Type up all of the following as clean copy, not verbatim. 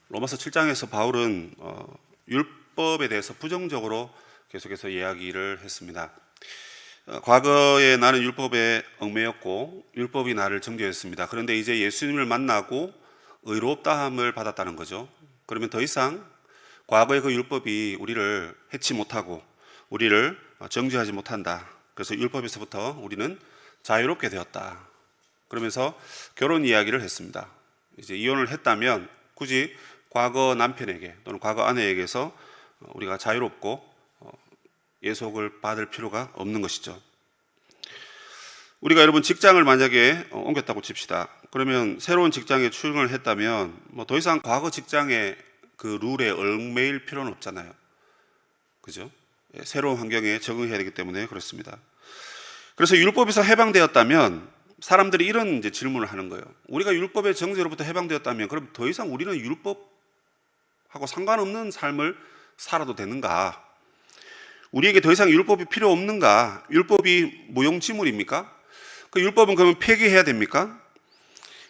로마서 7장에서 바울은 율법에 대해서 부정적으로 계속해서 이야기를 했습니다. 과거에 나는 율법에 얽매였고 율법이 나를 정죄했습니다. 그런데 이제 예수님을 만나고 의롭다함을 받았다는 거죠. 그러면 더 이상 과거의 그 율법이 우리를 해치 못하고 우리를 정죄하지 못한다. 그래서 율법에서부터 우리는 자유롭게 되었다. 그러면서 결혼 이야기를 했습니다. 이제 이혼을 했다면 굳이 과거 남편에게 또는 과거 아내에게서 우리가 자유롭고 예속을 받을 필요가 없는 것이죠. 우리가 여러분 직장을 만약에 옮겼다고 칩시다. 그러면 새로운 직장에 출근을 했다면 더 이상 과거 직장의 그 룰에 얽매일 필요는 없잖아요. 그죠? 새로운 환경에 적응해야 되기 때문에 그렇습니다. 그래서 율법에서 해방되었다면 사람들이 이런 이제 질문을 하는 거예요. 우리가 율법의 정죄로부터 해방되었다면 그럼 더 이상 우리는 율법하고 상관없는 삶을 살아도 되는가? 우리에게 더 이상 율법이 필요 없는가? 율법이 무용지물입니까? 그 율법은 그러면 폐기해야 됩니까?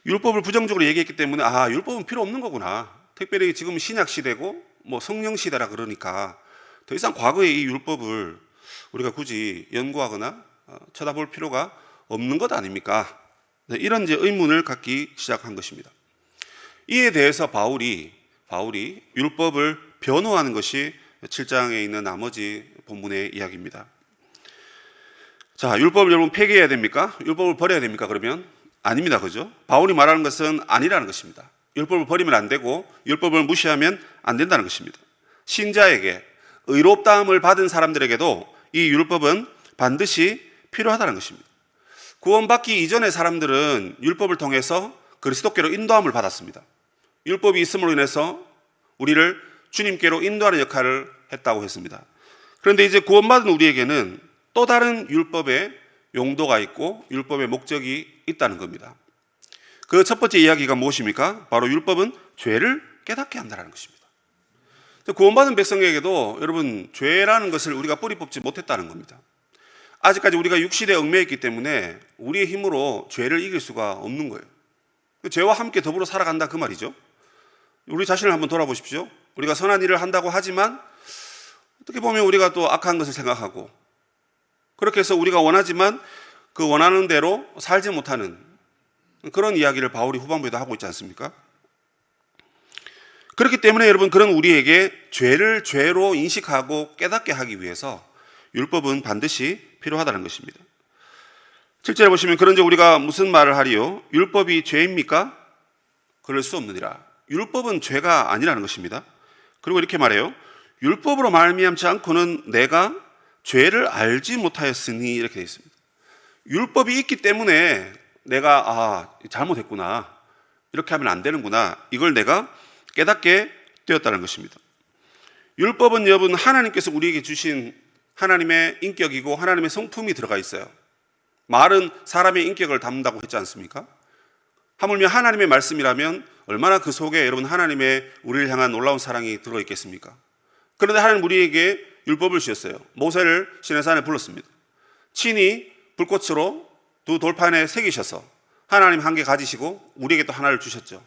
율법을 부정적으로 얘기했기 때문에 율법은 필요 없는 거구나. 특별히 지금 신약 시대고 성령 시대라 그러니까 더 이상 과거의 이 율법을 우리가 굳이 연구하거나 쳐다볼 필요가 없는 것 아닙니까? 이런 이제 의문을 갖기 시작한 것입니다. 이에 대해서 바울이 율법을 변호하는 것이 7장에 있는 나머지 본문의 이야기입니다. 자, 율법을 여러분 폐기해야 됩니까? 율법을 버려야 됩니까? 그러면 아닙니다. 그죠? 바울이 말하는 것은 아니라는 것입니다. 율법을 버리면 안 되고 율법을 무시하면 안 된다는 것입니다. 신자에게 의롭다함을 받은 사람들에게도 이 율법은 반드시 필요하다는 것입니다. 구원받기 이전의 사람들은 율법을 통해서 그리스도께로 인도함을 받았습니다. 율법이 있음으로 인해서 우리를 주님께로 인도하는 역할을 했다고 했습니다. 그런데 이제 구원받은 우리에게는 또 다른 율법의 용도가 있고 율법의 목적이 있다는 겁니다. 그 첫 번째 이야기가 무엇입니까? 바로 율법은 죄를 깨닫게 한다는 것입니다. 구원받은 백성에게도 여러분 죄라는 것을 우리가 뿌리 뽑지 못했다는 겁니다. 아직까지 우리가 육신에 얽매였기 때문에 우리의 힘으로 죄를 이길 수가 없는 거예요. 죄와 함께 더불어 살아간다 그 말이죠. 우리 자신을 한번 돌아보십시오. 우리가 선한 일을 한다고 하지만 어떻게 보면 우리가 또 악한 것을 생각하고 그렇게 해서 우리가 원하지만 그 원하는 대로 살지 못하는 그런 이야기를 바울이 후반부에도 하고 있지 않습니까? 그렇기 때문에 여러분 그런 우리에게 죄를 죄로 인식하고 깨닫게 하기 위해서 율법은 반드시 필요하다는 것입니다. 7절에 보시면 그런즉 우리가 무슨 말을 하리요? 율법이 죄입니까? 그럴 수 없느니라. 율법은 죄가 아니라는 것입니다. 그리고 이렇게 말해요. 율법으로 말미암지 않고는 내가 죄를 알지 못하였으니 이렇게 되어 있습니다. 율법이 있기 때문에 내가 잘못했구나. 이렇게 하면 안 되는구나. 이걸 내가 깨닫게 되었다는 것입니다. 율법은 여러분 하나님께서 우리에게 주신 하나님의 인격이고 하나님의 성품이 들어가 있어요. 말은 사람의 인격을 담는다고 했지 않습니까? 하물며 하나님의 말씀이라면 얼마나 그 속에 여러분 하나님의 우리를 향한 놀라운 사랑이 들어있겠습니까? 그런데 하나님 우리에게 율법을 주셨어요. 모세를 시내산에 불렀습니다. 친히 불꽃으로 두 돌판에 새기셔서 하나님 한 개 가지시고 우리에게 또 하나를 주셨죠.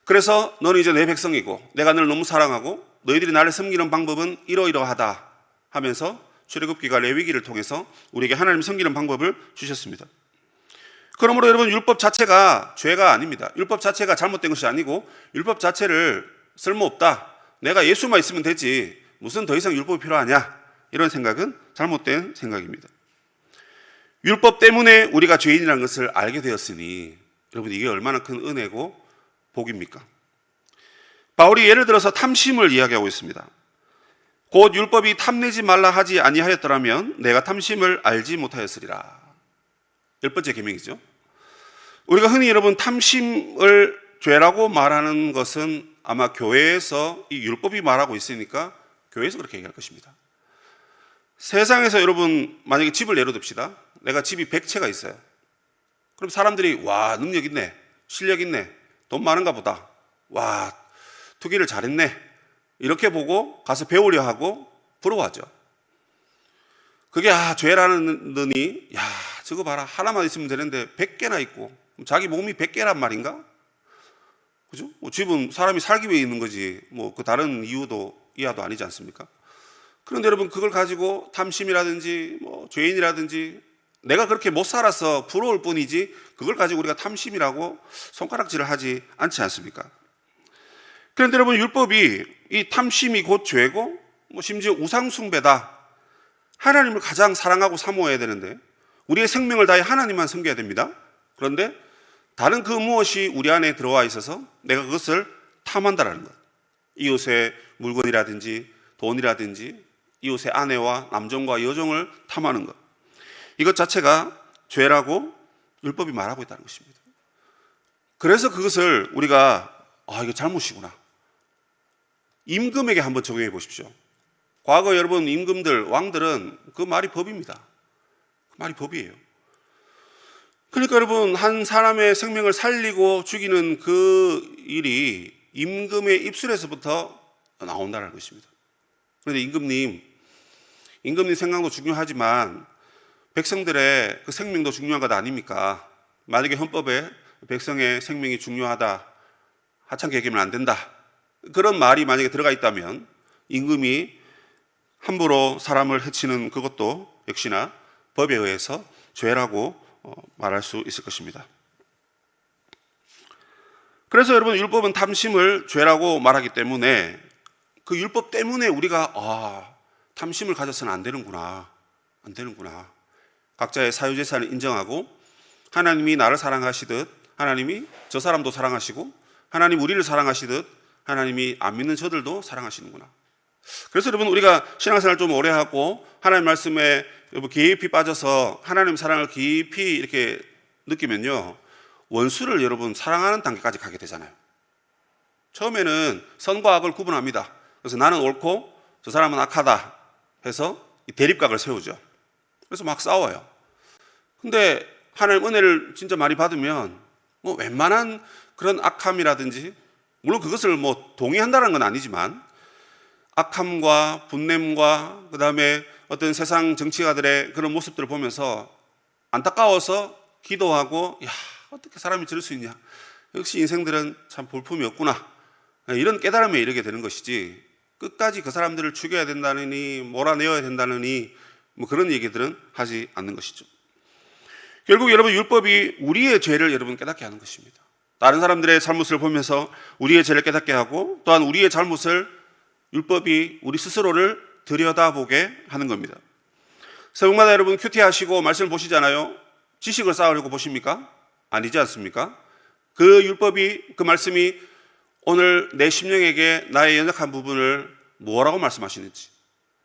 그래서 너는 이제 내 백성이고 내가 너를 너무 사랑하고 너희들이 나를 섬기는 방법은 이러이러하다 하면서 출애굽기가 레위기를 통해서 우리에게 하나님 섬기는 방법을 주셨습니다. 그러므로 여러분 율법 자체가 죄가 아닙니다. 율법 자체가 잘못된 것이 아니고 율법 자체를 쓸모없다. 내가 예수만 있으면 되지 무슨 더 이상 율법이 필요하냐 이런 생각은 잘못된 생각입니다. 율법 때문에 우리가 죄인이라는 것을 알게 되었으니 여러분 이게 얼마나 큰 은혜고 복입니까? 바울이 예를 들어서 탐심을 이야기하고 있습니다. 곧 율법이 탐내지 말라 하지 아니하였더라면 내가 탐심을 알지 못하였으리라. 10번째 계명이죠. 우리가 흔히 여러분 탐심을 죄라고 말하는 것은 아마 교회에서 이 율법이 말하고 있으니까 교회에서 그렇게 얘기할 것입니다. 세상에서 여러분 만약에 집을 예로 듭시다. 내가 집이 100채가 있어요. 그럼 사람들이 와 능력 있네, 실력 있네, 돈 많은가 보다, 와 투기를 잘했네 이렇게 보고 가서 배우려 하고 부러워하죠. 그게 죄라느니 저거 봐라 하나만 있으면 되는데 100개나 있고 자기 몸이 100개란 말인가? 그죠? 집은 사람이 살기 위해 있는 거지 그 다른 이하도 아니지 않습니까? 그런데 여러분 그걸 가지고 탐심이라든지 죄인이라든지 내가 그렇게 못 살아서 부러울 뿐이지 그걸 가지고 우리가 탐심이라고 손가락질을 하지 않지 않습니까? 그런데 여러분 율법이 이 탐심이 곧 죄고 심지어 우상숭배다. 하나님을 가장 사랑하고 사모해야 되는데 우리의 생명을 다해 하나님만 섬겨야 됩니다. 그런데 다른 그 무엇이 우리 안에 들어와 있어서 내가 그것을 탐한다라는 것. 이웃의 물건이라든지 돈이라든지 이웃의 아내와 남종과 여종을 탐하는 것. 이것 자체가 죄라고 율법이 말하고 있다는 것입니다. 그래서 그것을 우리가 이거 잘못이구나. 임금에게 한번 적용해 보십시오. 과거 여러분 임금들, 왕들은 그 말이 법입니다. 그 말이 법이에요. 그러니까 여러분 한 사람의 생명을 살리고 죽이는 그 일이 임금의 입술에서부터 나온다는 것입니다. 그런데 임금님 생각도 중요하지만 백성들의 그 생명도 중요한 것 아닙니까? 만약에 헌법에 백성의 생명이 중요하다, 하찮게 여기면 안 된다, 그런 말이 만약에 들어가 있다면 임금이 함부로 사람을 해치는 그것도 역시나 법에 의해서 죄라고 말할 수 있을 것입니다. 그래서 여러분 율법은 탐심을 죄라고 말하기 때문에 그 율법 때문에 우리가 탐심을 가져서는 안 되는구나. 각자의 사유재산을 인정하고 하나님이 나를 사랑하시듯 하나님이 저 사람도 사랑하시고 하나님 우리를 사랑하시듯 하나님이 안 믿는 저들도 사랑하시는구나. 그래서 여러분 우리가 신앙생활 좀 오래 하고 하나님 말씀에 깊이 빠져서 하나님 사랑을 깊이 이렇게 느끼면요, 원수를 여러분 사랑하는 단계까지 가게 되잖아요. 처음에는 선과 악을 구분합니다. 그래서 나는 옳고 저 사람은 악하다 해서 대립각을 세우죠. 그래서 막 싸워요. 근데 하나님 은혜를 진짜 많이 받으면 웬만한 그런 악함이라든지, 물론 그것을 동의한다는 건 아니지만 악함과 분냄과 그 다음에 어떤 세상 정치가들의 그런 모습들을 보면서 안타까워서 기도하고, 어떻게 사람이 저럴 수 있냐, 역시 인생들은 참 볼품이 없구나, 이런 깨달음에 이르게 되는 것이지 끝까지 그 사람들을 죽여야 된다느니 몰아내야 된다느니 그런 얘기들은 하지 않는 것이죠. 결국 여러분 율법이 우리의 죄를 여러분 깨닫게 하는 것입니다. 다른 사람들의 잘못을 보면서 우리의 죄를 깨닫게 하고 또한 우리의 잘못을 율법이 우리 스스로를 들여다보게 하는 겁니다. 새벽마다 여러분 큐티하시고 말씀을 보시잖아요. 지식을 쌓으려고 보십니까? 아니지 않습니까? 그 율법이, 그 말씀이 오늘 내 심령에게 나의 연약한 부분을 뭐라고 말씀하시는지,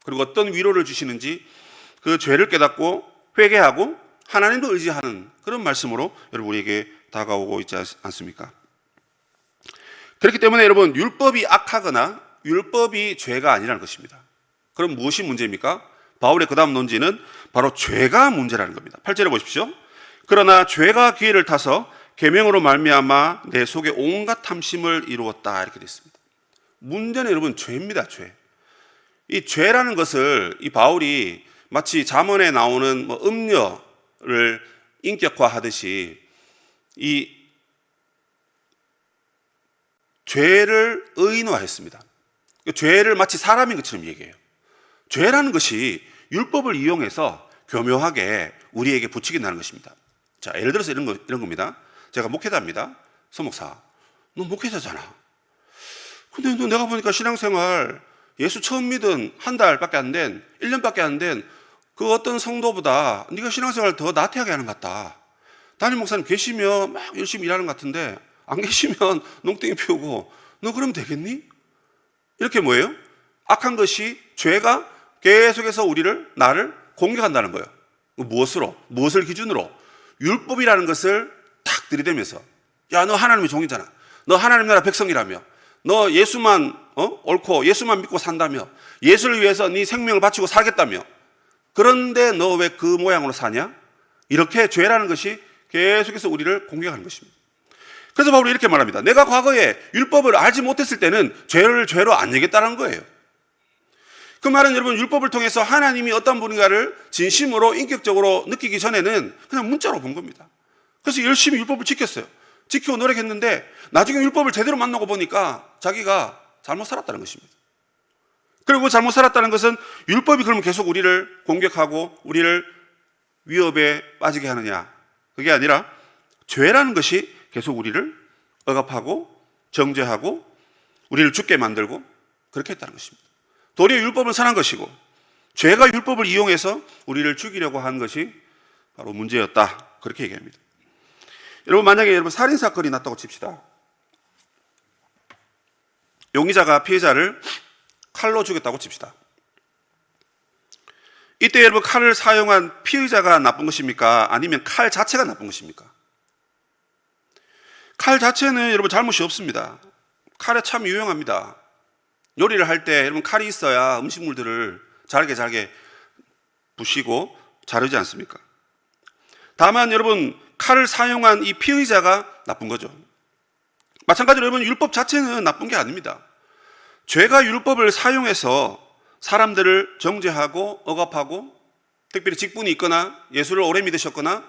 그리고 어떤 위로를 주시는지 그 죄를 깨닫고 회개하고 하나님도 의지하는 그런 말씀으로 여러분 우리에게 다가오고 있지 않습니까? 그렇기 때문에 여러분 율법이 악하거나 율법이 죄가 아니라는 것입니다. 그럼 무엇이 문제입니까? 바울의 그 다음 논지는 바로 죄가 문제라는 겁니다. 8절에 보십시오. 그러나 죄가 기회를 타서 계명으로 말미암아 내 속에 온갖 탐심을 이루었다, 이렇게 되어 있습니다. 문제는 여러분 죄입니다. 죄. 이 죄라는 것을 이 바울이 마치 잠언에 나오는 음녀를 인격화하듯이 이 죄를 의인화했습니다. 죄를 마치 사람인 것처럼 얘기해요. 죄라는 것이 율법을 이용해서 교묘하게 우리에게 부추긴다는 것입니다. 자, 예를 들어서 이런 겁니다. 제가 목회자입니다. 서목사, 너 목회자잖아. 근데 너 내가 보니까 신앙생활 예수 처음 믿은 한 달밖에 안 된, 1년밖에 안 된 그 어떤 성도보다 네가 신앙생활 더 나태하게 하는 것 같다. 담임 목사님 계시면 막 열심히 일하는 것 같은데 안 계시면 농땡이 피우고, 너 그러면 되겠니? 이렇게 뭐예요? 악한 것이, 죄가 계속해서 나를 공격한다는 거예요. 무엇을 기준으로? 율법이라는 것을 탁 들이대면서, 야, 너 하나님의 종이잖아. 너 하나님 나라 백성이라며. 너 예수만 옳고 예수만 믿고 산다며. 예수를 위해서 네 생명을 바치고 살겠다며. 그런데 너 왜 그 모양으로 사냐? 이렇게 죄라는 것이 계속해서 우리를 공격하는 것입니다. 그래서 바울이 이렇게 말합니다. 내가 과거에 율법을 알지 못했을 때는 죄를 죄로 안 여겼다는 거예요. 그 말은 여러분 율법을 통해서 하나님이 어떤 분인가를 진심으로 인격적으로 느끼기 전에는 그냥 문자로 본 겁니다. 그래서 열심히 율법을 지켰어요. 지키고 노력했는데 나중에 율법을 제대로 만나고 보니까 자기가 잘못 살았다는 것입니다. 그리고 잘못 살았다는 것은 율법이 그러면 계속 우리를 공격하고 우리를 위협에 빠지게 하느냐, 그게 아니라 죄라는 것이 계속 우리를 억압하고 정죄하고 우리를 죽게 만들고 그렇게 했다는 것입니다. 도리어 율법은 선한 것이고 죄가 율법을 이용해서 우리를 죽이려고 한 것이 바로 문제였다, 그렇게 얘기합니다. 여러분, 만약에 여러분 살인사건이 났다고 칩시다. 용의자가 피해자를 칼로 죽였다고 칩시다. 이때 여러분, 칼을 사용한 피의자가 나쁜 것입니까? 아니면 칼 자체가 나쁜 것입니까? 칼 자체는 여러분 잘못이 없습니다. 칼에 참 유용합니다. 요리를 할 때 여러분 칼이 있어야 음식물들을 잘게 부시고 자르지 않습니까? 다만 여러분, 칼을 사용한 이 피의자가 나쁜 거죠. 마찬가지로 여러분, 율법 자체는 나쁜 게 아닙니다. 죄가 율법을 사용해서 사람들을 정죄하고 억압하고, 특별히 직분이 있거나 예수를 오래 믿으셨거나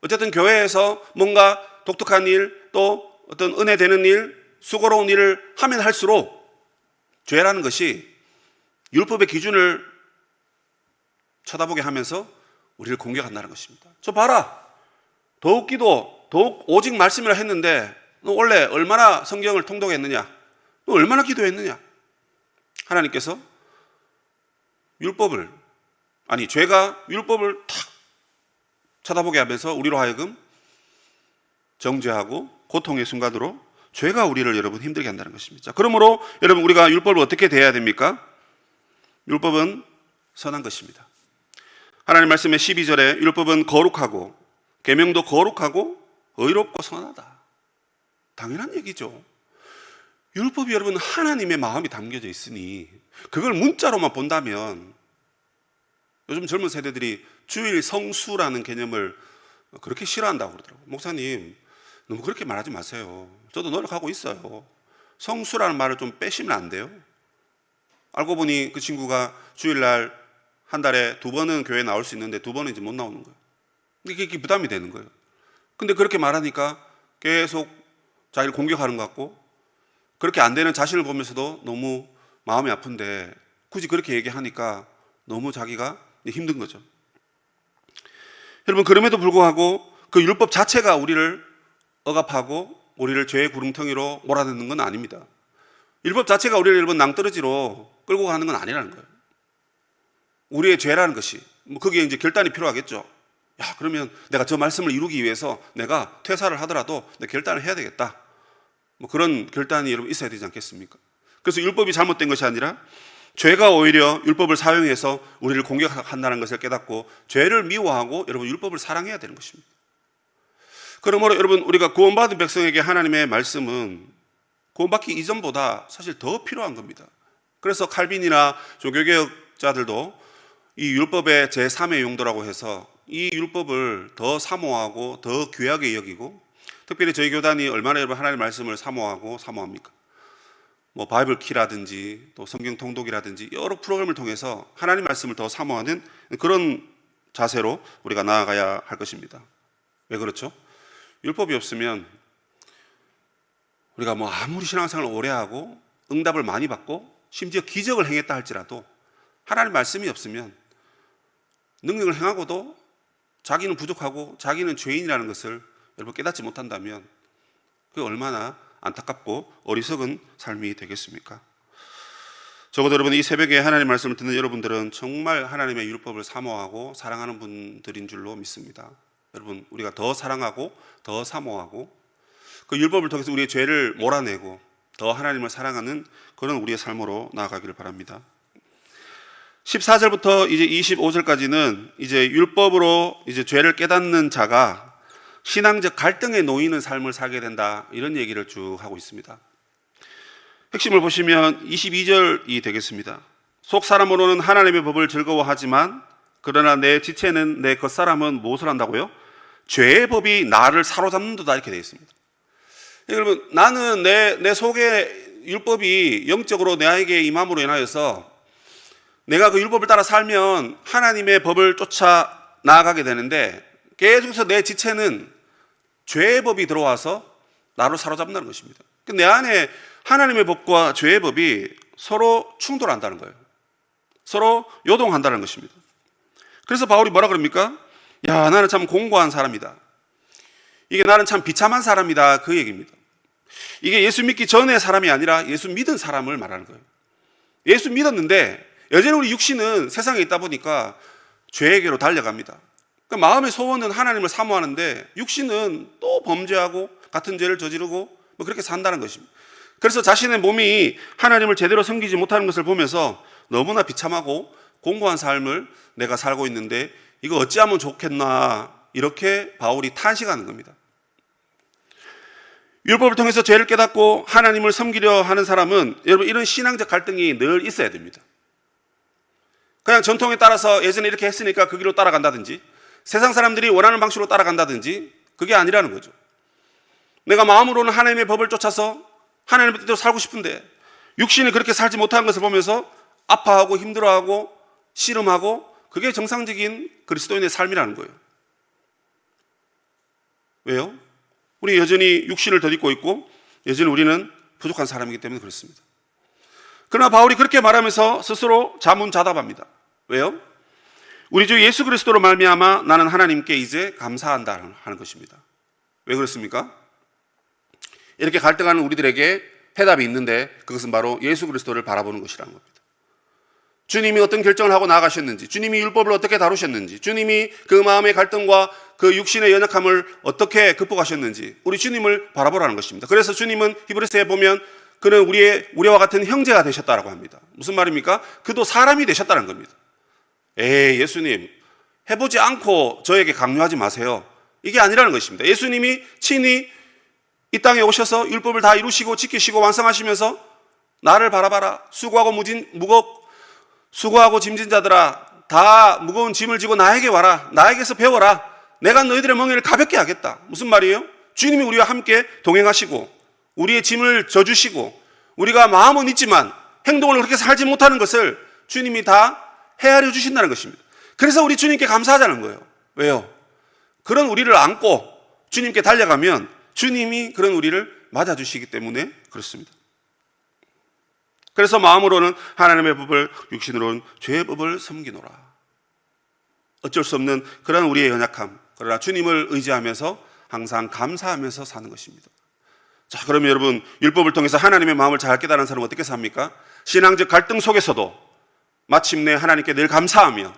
어쨌든 교회에서 뭔가 독특한 일, 또 어떤 은혜 되는 일, 수고로운 일을 하면 할수록 죄라는 것이 율법의 기준을 쳐다보게 하면서 우리를 공격한다는 것입니다. 저 봐라, 더욱 기도, 더욱 오직 말씀이라 했는데 너 원래 얼마나 성경을 통독했느냐, 너 얼마나 기도했느냐. 하나님께서 죄가 율법을 탁 쳐다보게 하면서 우리로 하여금 정죄하고 고통의 순간으로 죄가 우리를 여러분 힘들게 한다는 것입니다. 자, 그러므로 여러분, 우리가 율법을 어떻게 대해야 됩니까? 율법은 선한 것입니다. 하나님 말씀의 12절에 율법은 거룩하고 계명도 거룩하고 의롭고 선하다. 당연한 얘기죠. 율법이 여러분 하나님의 마음이 담겨져 있으니 그걸 문자로만 본다면, 요즘 젊은 세대들이 주일 성수라는 개념을 그렇게 싫어한다고 그러더라고요. 목사님, 너무 그렇게 말하지 마세요. 저도 노력하고 있어요. 성수라는 말을 좀 빼시면 안 돼요? 알고 보니 그 친구가 주일날 한 달에 2번은 교회에 나올 수 있는데 2번은 이제 못 나오는 거예요. 이게 부담이 되는 거예요. 근데 그렇게 말하니까 계속 자기를 공격하는 것 같고, 그렇게 안 되는 자신을 보면서도 너무 마음이 아픈데 굳이 그렇게 얘기하니까 너무 자기가 힘든 거죠. 여러분, 그럼에도 불구하고 그 율법 자체가 우리를 억압하고 우리를 죄의 구름텅이로 몰아넣는 건 아닙니다. 율법 자체가 우리를 여러분 낭떠러지로 끌고 가는 건 아니라는 거예요. 우리의 죄라는 것이, 거기에 이제 결단이 필요하겠죠. 야, 그러면 내가 저 말씀을 이루기 위해서 내가 퇴사를 하더라도 내 결단을 해야 되겠다. 그런 결단이 여러분 있어야 되지 않겠습니까? 그래서 율법이 잘못된 것이 아니라 죄가 오히려 율법을 사용해서 우리를 공격한다는 것을 깨닫고 죄를 미워하고 여러분 율법을 사랑해야 되는 것입니다. 그러므로 여러분, 우리가 구원받은 백성에게 하나님의 말씀은 구원받기 이전보다 사실 더 필요한 겁니다. 그래서 칼빈이나 조교개혁자들도 이 율법의 제3의 용도라고 해서 이 율법을 더 사모하고 더 귀하게 여기고, 특별히 저희 교단이 얼마나 여러분 하나님의 말씀을 사모합니까? 바이블 키라든지 또 성경 통독이라든지 여러 프로그램을 통해서 하나님 말씀을 더 사모하는 그런 자세로 우리가 나아가야 할 것입니다. 왜 그렇죠? 율법이 없으면 우리가 아무리 신앙생활을 오래 하고 응답을 많이 받고 심지어 기적을 행했다 할지라도 하나님 말씀이 없으면 능력을 행하고도 자기는 부족하고 자기는 죄인이라는 것을 여러분 깨닫지 못한다면 그게 얼마나 안타깝고 어리석은 삶이 되겠습니까? 적어도 여러분, 이 새벽에 하나님의 말씀을 듣는 여러분들은 정말 하나님의 율법을 사모하고 사랑하는 분들인 줄로 믿습니다. 여러분, 우리가 더 사랑하고 더 사모하고 그 율법을 통해서 우리의 죄를 몰아내고 더 하나님을 사랑하는 그런 우리의 삶으로 나아가기를 바랍니다. 14절부터 이제 25절까지는 이제 율법으로 이제 죄를 깨닫는 자가 신앙적 갈등에 놓이는 삶을 살게 된다, 이런 얘기를 쭉 하고 있습니다. 핵심을 보시면 22절이 되겠습니다. 속 사람으로는 하나님의 법을 즐거워하지만 그러나 내 지체는, 내 겉사람은 무엇을 한다고요? 죄의 법이 나를 사로잡는도다, 이렇게 되어 있습니다. 여러분, 나는 내 속에 율법이 영적으로 내게 임함으로 인하여서 내가 그 율법을 따라 살면 하나님의 법을 쫓아 나아가게 되는데, 계속해서 내 지체는 죄의 법이 들어와서 나로 사로잡는다는 것입니다. 내 안에 하나님의 법과 죄의 법이 서로 충돌한다는 거예요. 서로 요동한다는 것입니다. 그래서 바울이 뭐라 그럽니까? 야, 나는 참 공고한 사람이다. 이게 나는 참 비참한 사람이다. 그 얘기입니다. 이게 예수 믿기 전의 사람이 아니라 예수 믿은 사람을 말하는 거예요. 예수 믿었는데 여전히 우리 육신은 세상에 있다 보니까 죄에게로 달려갑니다. 그러니까 마음의 소원은 하나님을 사모하는데 육신은 또 범죄하고 같은 죄를 저지르고 뭐 그렇게 산다는 것입니다. 그래서 자신의 몸이 하나님을 제대로 섬기지 못하는 것을 보면서 너무나 비참하고 공고한 삶을 내가 살고 있는데 이거 어찌하면 좋겠나, 이렇게 바울이 탄식하는 겁니다. 율법을 통해서 죄를 깨닫고 하나님을 섬기려 하는 사람은 여러분 이런 신앙적 갈등이 늘 있어야 됩니다. 그냥 전통에 따라서 예전에 이렇게 했으니까 그 길로 따라간다든지 세상 사람들이 원하는 방식으로 따라간다든지 그게 아니라는 거죠. 내가 마음으로는 하나님의 법을 쫓아서 하나님의 뜻대로 살고 싶은데 육신이 그렇게 살지 못하는 것을 보면서 아파하고 힘들어하고 씨름하고, 그게 정상적인 그리스도인의 삶이라는 거예요. 왜요? 우리 여전히 육신을 덧입고 있고 여전히 우리는 부족한 사람이기 때문에 그렇습니다. 그러나 바울이 그렇게 말하면서 스스로 자문자답합니다. 왜요? 우리 주 예수 그리스도로 말미암아 나는 하나님께 이제 감사한다 하는 것입니다. 왜 그렇습니까? 이렇게 갈등하는 우리들에게 해답이 있는데 그것은 바로 예수 그리스도를 바라보는 것이라는 겁니다. 주님이 어떤 결정을 하고 나아가셨는지, 주님이 율법을 어떻게 다루셨는지, 주님이 그 마음의 갈등과 그 육신의 연약함을 어떻게 극복하셨는지 우리 주님을 바라보라는 것입니다. 그래서 주님은 히브리서에 보면 그는 우리와 같은 형제가 되셨다라고 합니다. 무슨 말입니까? 그도 사람이 되셨다는 겁니다. 예수님 해보지 않고 저에게 강요하지 마세요. 이게 아니라는 것입니다. 예수님이 친히 이 땅에 오셔서 율법을 다 이루시고 지키시고 완성하시면서 나를 바라봐라. 수고하고 짐진 자들아, 다 무거운 짐을 지고 나에게 와라. 나에게서 배워라. 내가 너희들의 멍에를 가볍게 하겠다. 무슨 말이에요? 주님이 우리와 함께 동행하시고 우리의 짐을 져주시고 우리가 마음은 있지만 행동을 그렇게 살지 못하는 것을 주님이 다 헤아려 주신다는 것입니다. 그래서 우리 주님께 감사하자는 거예요. 왜요? 그런 우리를 안고 주님께 달려가면 주님이 그런 우리를 맞아주시기 때문에 그렇습니다. 그래서 마음으로는 하나님의 법을, 육신으로는 죄의 법을 섬기노라. 어쩔 수 없는 그런 우리의 연약함, 그러나 주님을 의지하면서 항상 감사하면서 사는 것입니다. 자, 그러면 여러분, 율법을 통해서 하나님의 마음을 잘 깨달은 사람은 어떻게 삽니까? 신앙적 갈등 속에서도 마침내 하나님께 늘 감사하며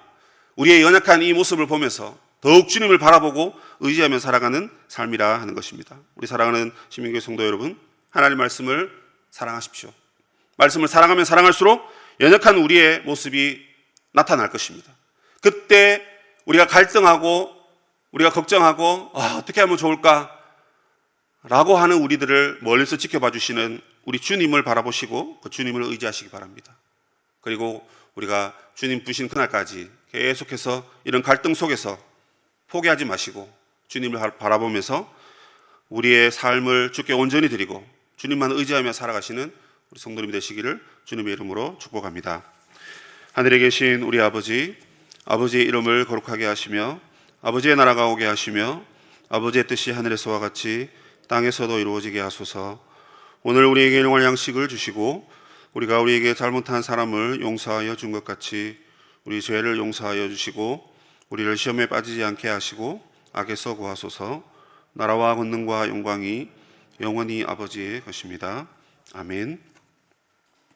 우리의 연약한 이 모습을 보면서 더욱 주님을 바라보고 의지하며 살아가는 삶이라 하는 것입니다. 우리 사랑하는 시민교회 성도 여러분, 하나님 말씀을 사랑하십시오. 말씀을 사랑하면 사랑할수록 연약한 우리의 모습이 나타날 것입니다. 그때 우리가 갈등하고 우리가 걱정하고 어떻게 하면 좋을까? 라고 하는 우리들을 멀리서 지켜봐 주시는 우리 주님을 바라보시고 그 주님을 의지하시기 바랍니다. 그리고 우리가 주님 부신 그날까지 계속해서 이런 갈등 속에서 포기하지 마시고 주님을 바라보면서 우리의 삶을 주께 온전히 드리고 주님만 의지하며 살아가시는 우리 성도님이 되시기를 주님의 이름으로 축복합니다. 하늘에 계신 우리 아버지, 아버지의 이름을 거룩하게 하시며 아버지의 나라가 오게 하시며 아버지의 뜻이 하늘에서와 같이 땅에서도 이루어지게 하소서. 오늘 우리에게 일용할 양식을 주시고 우리가 우리에게 잘못한 사람을 용서하여 준 것 같이 우리 죄를 용서하여 주시고 우리를 시험에 빠지지 않게 하시고 악에서 구하소서. 나라와 권능과 영광이 영원히 아버지의 것입니다. 아멘.